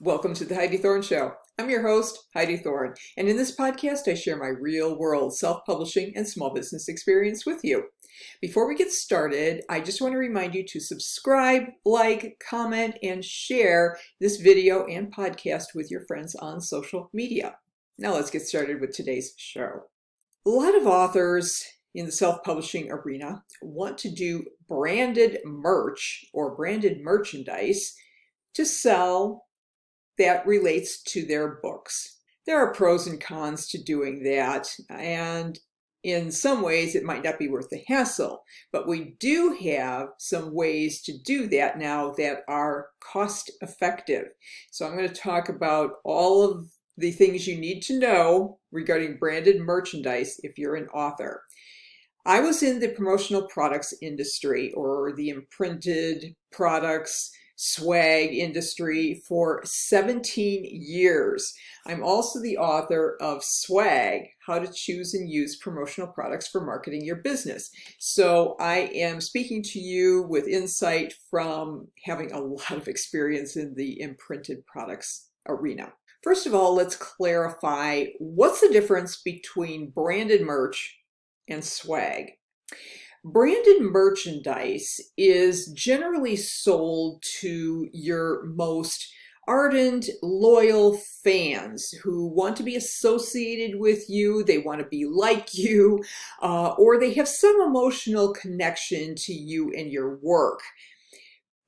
Welcome to the Heidi Thorne Show. I'm your host, Heidi Thorne, and in this podcast, I share my real-world self-publishing and small business experience with you. Before we get started, I just want to remind you to subscribe, like, comment, and share this video and podcast with your friends on social media. Now let's get started with today's show. A lot of authors in the self-publishing arena want to do branded merch or branded merchandise to sell that relates to their books. There are pros and cons to doing that, and in some ways it might not be worth the hassle, but we do have some ways to do that now that are cost effective. So I'm going to talk about all of the things you need to know regarding branded merchandise if you're an author. I was in the promotional products industry, or the imprinted products swag industry, for 17 years. I'm also the author of Swag, How to Choose and Use Promotional Products for Marketing Your Business. So I am speaking to you with insight from having a lot of experience in the imprinted products arena. First of all, let's clarify what's the difference between branded merch and swag. Branded merchandise is generally sold to your most ardent, loyal fans who want to be associated with you, they want to be like you, or they have some emotional connection to you and your work.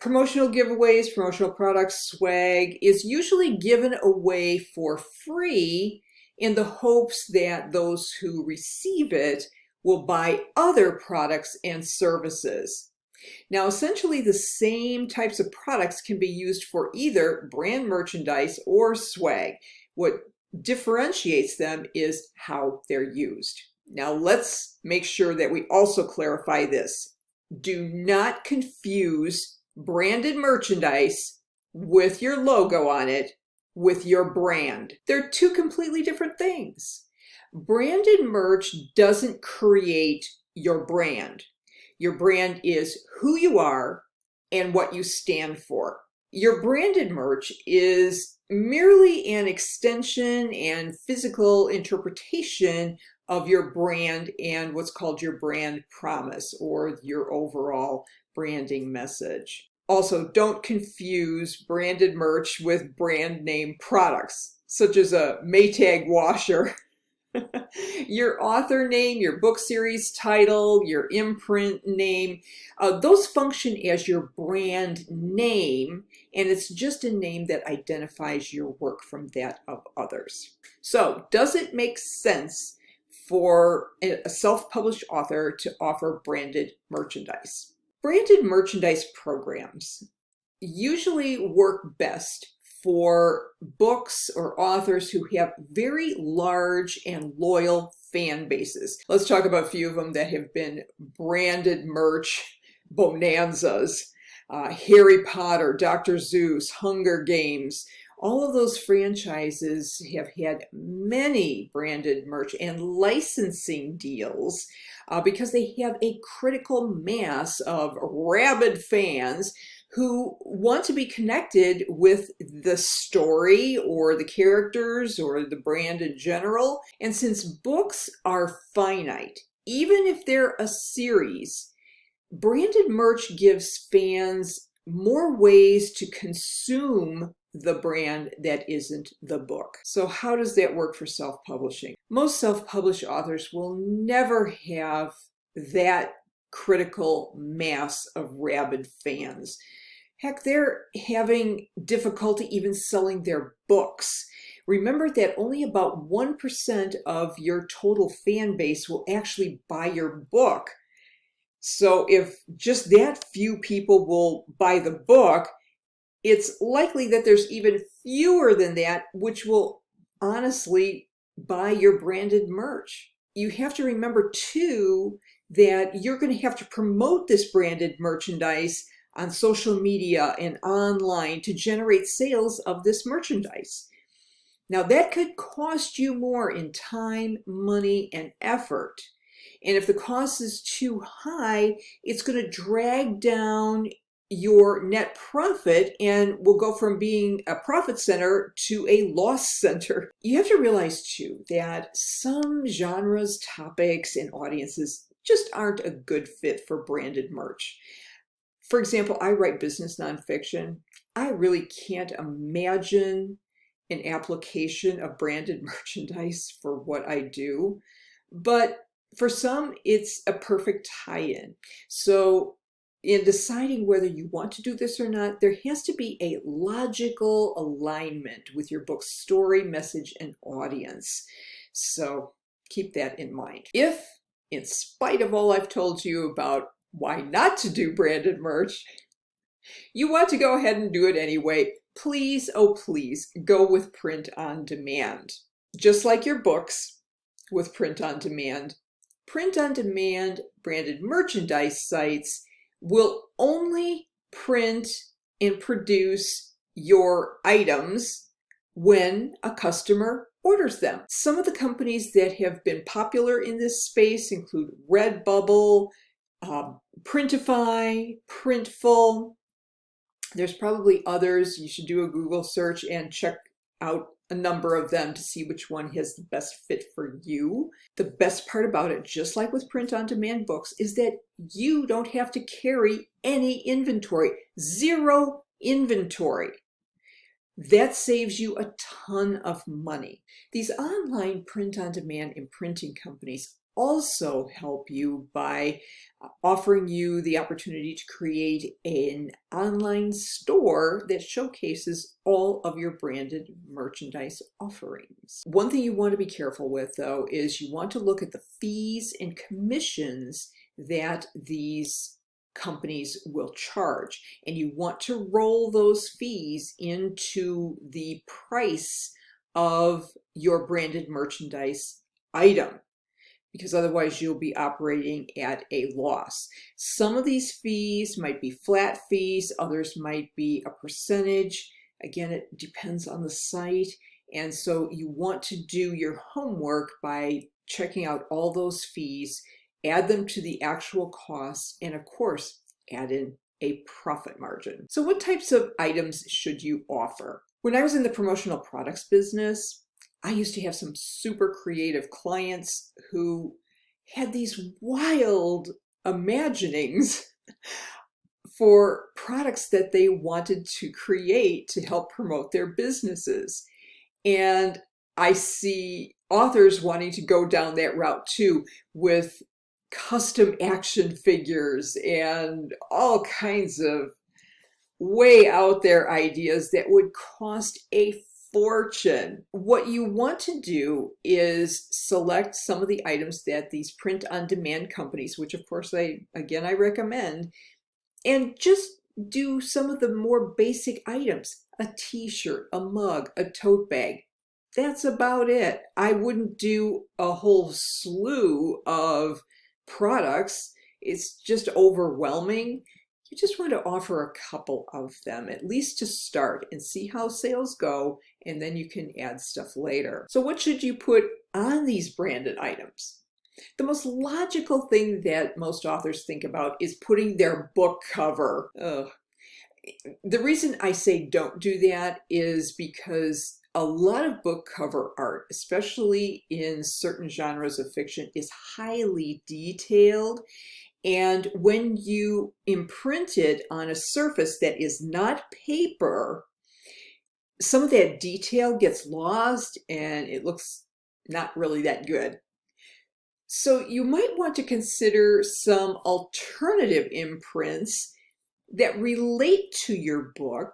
Promotional giveaways, promotional products, swag is usually given away for free in the hopes that those who receive it will buy other products and services. Now, essentially the same types of products can be used for either brand merchandise or swag. What differentiates them is how they're used. Now, let's make sure that we also clarify this. Do not confuse branded merchandise with your logo on it with your brand. They're two completely different things. Branded merch doesn't create your brand. Your brand is who you are and what you stand for. Your branded merch is merely an extension and physical interpretation of your brand and what's called your brand promise or your overall branding message. Also, don't confuse branded merch with brand name products, such as a Maytag washer. Your author name, your book series title, your imprint name, those function as your brand name, and it's just a name that identifies your work from that of others. So, does it make sense for a self-published author to offer branded merchandise? Branded merchandise programs usually work best for books or authors who have very large and loyal fan bases. Let's talk about a few of them that have been branded merch bonanzas. Harry Potter, Dr. Seuss, Hunger Games. All of those franchises have had many branded merch and licensing deals because they have a critical mass of rabid fans who want to be connected with the story or the characters or the brand in general. And since books are finite, even if they're a series, branded merch gives fans more ways to consume the brand that isn't the book. So how does that work for self-publishing? Most self-published authors will never have that critical mass of rabid fans. Heck, they're having difficulty even selling their books. Remember that only about 1% of your total fan base will actually buy your book. So if just that few people will buy the book, it's likely that there's even fewer than that which will honestly buy your branded merch. You have to remember too that you're going to have to promote this branded merchandise on social media and online to generate sales of this merchandise. Now that could cost you more in time, money, and effort. And if the cost is too high, it's going to drag down your net profit and will go from being a profit center to a loss center. You have to realize too that some genres, topics, and audiences just aren't a good fit for branded merch. For example, I write business nonfiction. I really can't imagine an application of branded merchandise for what I do, but for some, it's a perfect tie-in. So in deciding whether you want to do this or not, there has to be a logical alignment with your book's story, message, and audience. So keep that in mind. If, in spite of all I've told you about why not to do branded merch, you want to go ahead and do it anyway, please, oh please, go with print on demand. Just like your books with print on demand branded merchandise sites will only print and produce your items when a customer orders them. Some of the companies that have been popular in this space include Redbubble, Printify, Printful. There's probably others. You should do a Google search and check out a number of them to see which one has the best fit for you. The best part about it, just like with print-on-demand books, is that you don't have to carry any inventory, zero inventory. That saves you a ton of money. These online print-on-demand and printing companies also help you by offering you the opportunity to create an online store that showcases all of your branded merchandise offerings. One thing you want to be careful with, though, is you want to look at the fees and commissions that these companies will charge, and you want to roll those fees into the price of your branded merchandise item, because otherwise you'll be operating at a loss. Some of these fees might be flat fees, others might be a percentage. Again, it depends on the site, and so you want to do your homework by checking out all those fees, add them to the actual costs, and of course, add in a profit margin. So what types of items should you offer? When I was in the promotional products business, I used to have some super creative clients who had these wild imaginings for products that they wanted to create to help promote their businesses. And I see authors wanting to go down that route too, with custom action figures and all kinds of way out there ideas that would cost a fortune. What you want to do is select some of the items that these print-on-demand companies, which of course I recommend, and just do some of the more basic items. A t-shirt, a mug, a tote bag. That's about it. I wouldn't do a whole slew of products. It's just overwhelming. You just want to offer a couple of them, at least to start, and see how sales go, and then you can add stuff later. So what should you put on these branded items? The most logical thing that most authors think about is putting their book cover. Ugh. The reason I say don't do that is because a lot of book cover art, especially in certain genres of fiction, is highly detailed. And when you imprint it on a surface that is not paper, some of that detail gets lost and it looks not really that good. So you might want to consider some alternative imprints that relate to your book,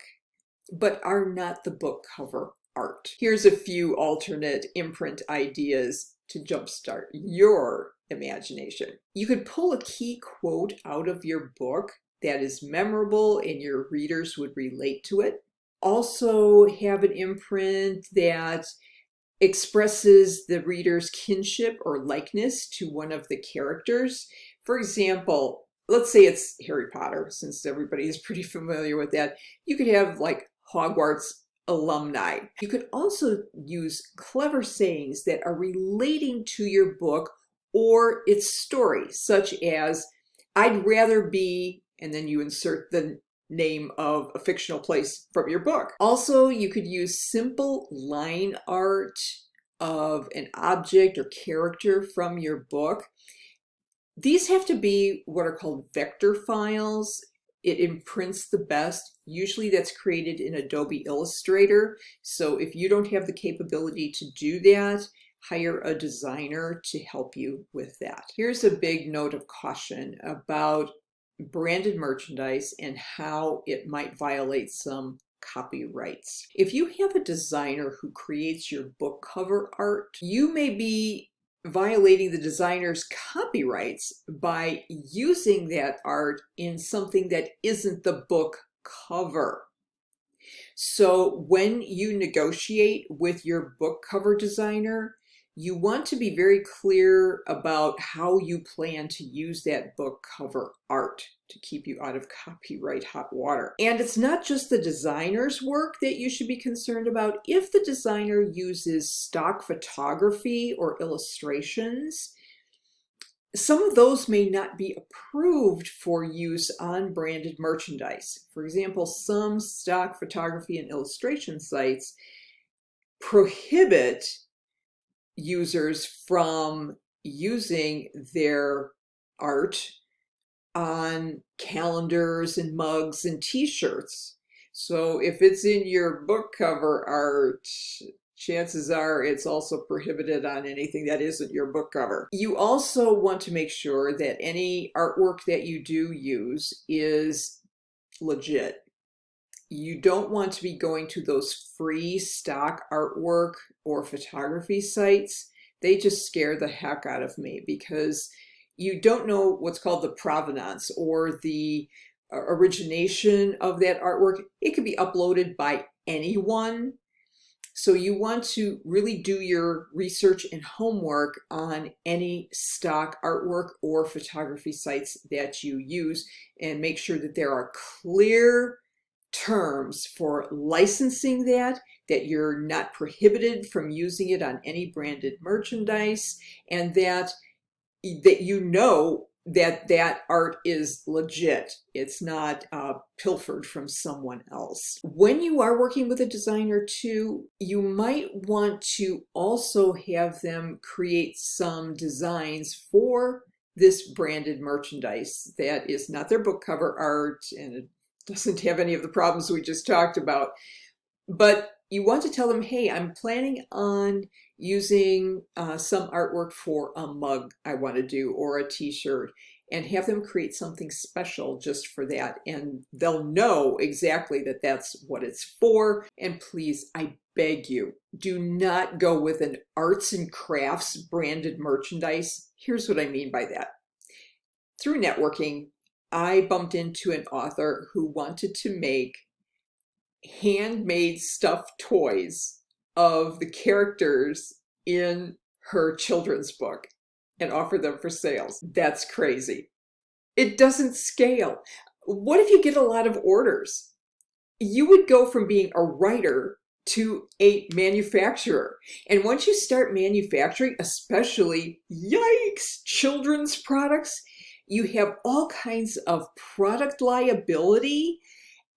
but are not the book cover art. Here's a few alternate imprint ideas to jumpstart your imagination. You could pull a key quote out of your book that is memorable and your readers would relate to it. Also have an imprint that expresses the reader's kinship or likeness to one of the characters. For example, let's say it's Harry Potter, since everybody is pretty familiar with that. You could have like Hogwarts alumni. You could also use clever sayings that are relating to your book or its story, such as, I'd rather be, and then you insert the name of a fictional place from your book. Also, you could use simple line art of an object or character from your book. These have to be what are called vector files. It imprints the best. Usually that's created in Adobe Illustrator. So if you don't have the capability to do that, hire a designer to help you with that. Here's a big note of caution about branded merchandise and how it might violate some copyrights. If you have a designer who creates your book cover art, you may be violating the designer's copyrights by using that art in something that isn't the book cover. So when you negotiate with your book cover designer, you want to be very clear about how you plan to use that book cover art to keep you out of copyright hot water. And it's not just the designer's work that you should be concerned about. If the designer uses stock photography or illustrations, some of those may not be approved for use on branded merchandise. For example, some stock photography and illustration sites prohibit users from using their art on calendars and mugs and t-shirts. So if it's in your book cover art, chances are it's also prohibited on anything that isn't your book cover. You also want to make sure that any artwork that you do use is legit. You don't want to be going to those free stock artwork or photography sites. They just scare the heck out of me because you don't know what's called the provenance or the origination of that artwork. It could be uploaded by anyone. So you want to really do your research and homework on any stock artwork or photography sites that you use and make sure that there are clear terms for licensing that you're not prohibited from using it on any branded merchandise, and that you know that art is legit. It's not pilfered from someone else. When you are working with a designer too, you might want to also have them create some designs for this branded merchandise that is not their book cover art and it doesn't have any of the problems we just talked about. But you want to tell them, hey, I'm planning on using some artwork for a mug I want to do or a t-shirt, and have them create something special just for that. And they'll know exactly that that's what it's for. And please, I beg you, do not go with an arts and crafts branded merchandise. Here's what I mean by that. Through networking, I bumped into an author who wanted to make handmade stuffed toys of the characters in her children's book and offer them for sales. That's crazy. It doesn't scale. What if you get a lot of orders? You would go from being a writer to a manufacturer. And once you start manufacturing, especially, yikes, children's products, you have all kinds of product liability,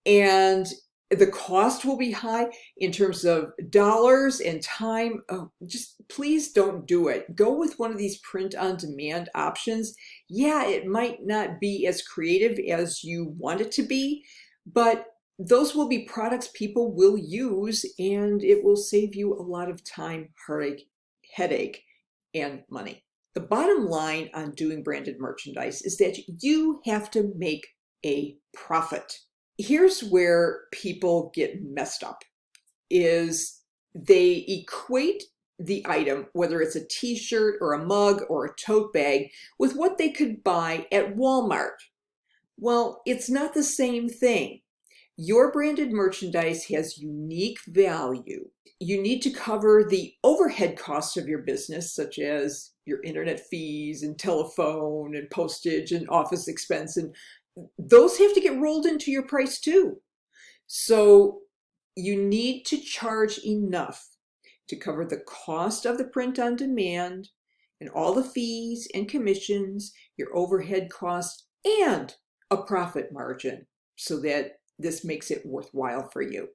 and the cost will be high in terms of dollars and time. Oh, just please don't do it. Go with one of these print-on-demand options. Yeah, it might not be as creative as you want it to be, but those will be products people will use, and it will save you a lot of time, headache, and money. The bottom line on doing branded merchandise is that you have to make a profit. Here's where people get messed up, is they equate the item, whether it's a t-shirt or a mug or a tote bag, with what they could buy at Walmart. Well, it's not the same thing. Your branded merchandise has unique value. You need to cover the overhead costs of your business, such as your internet fees and telephone and postage and office expense, and those have to get rolled into your price too. So you need to charge enough to cover the cost of the print on demand and all the fees and commissions, your overhead costs, and a profit margin, so that this makes it worthwhile for you.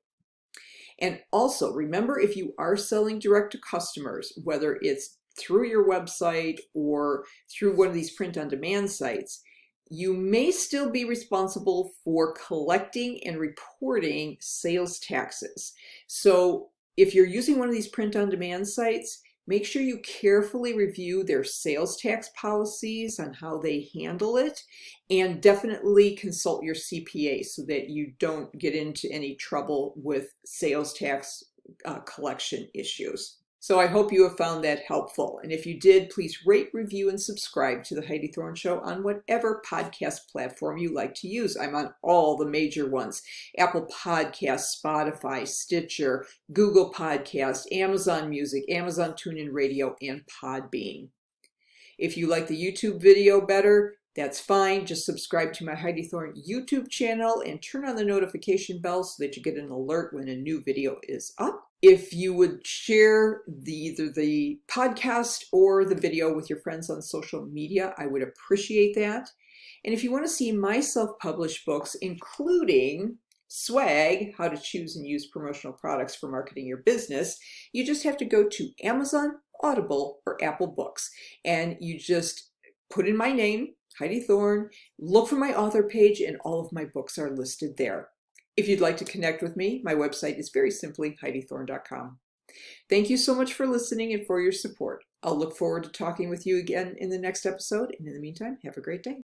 And also remember, if you are selling direct to customers, whether it's through your website or through one of these print-on-demand sites, you may still be responsible for collecting and reporting sales taxes. So if you're using one of these print-on-demand sites, make sure you carefully review their sales tax policies on how they handle it, and definitely consult your CPA so that you don't get into any trouble with sales tax collection issues. So I hope you have found that helpful. And if you did, please rate, review, and subscribe to the Heidi Thorne Show on whatever podcast platform you like to use. I'm on all the major ones: Apple Podcasts, Spotify, Stitcher, Google Podcasts, Amazon Music, Amazon TuneIn Radio, and Podbean. If you like the YouTube video better, that's fine. Just subscribe to my Heidi Thorne YouTube channel and turn on the notification bell so that you get an alert when a new video is up. If you would share either the podcast or the video with your friends on social media, I would appreciate that. And if you want to see my self-published books, including Swag, How to Choose and Use Promotional Products for Marketing Your Business, you just have to go to Amazon, Audible, or Apple Books. And you just put in my name, Heidi Thorne, look for my author page, and all of my books are listed there. If you'd like to connect with me, my website is very simply HeidiThorne.com. Thank you so much for listening and for your support. I'll look forward to talking with you again in the next episode. And in the meantime, have a great day.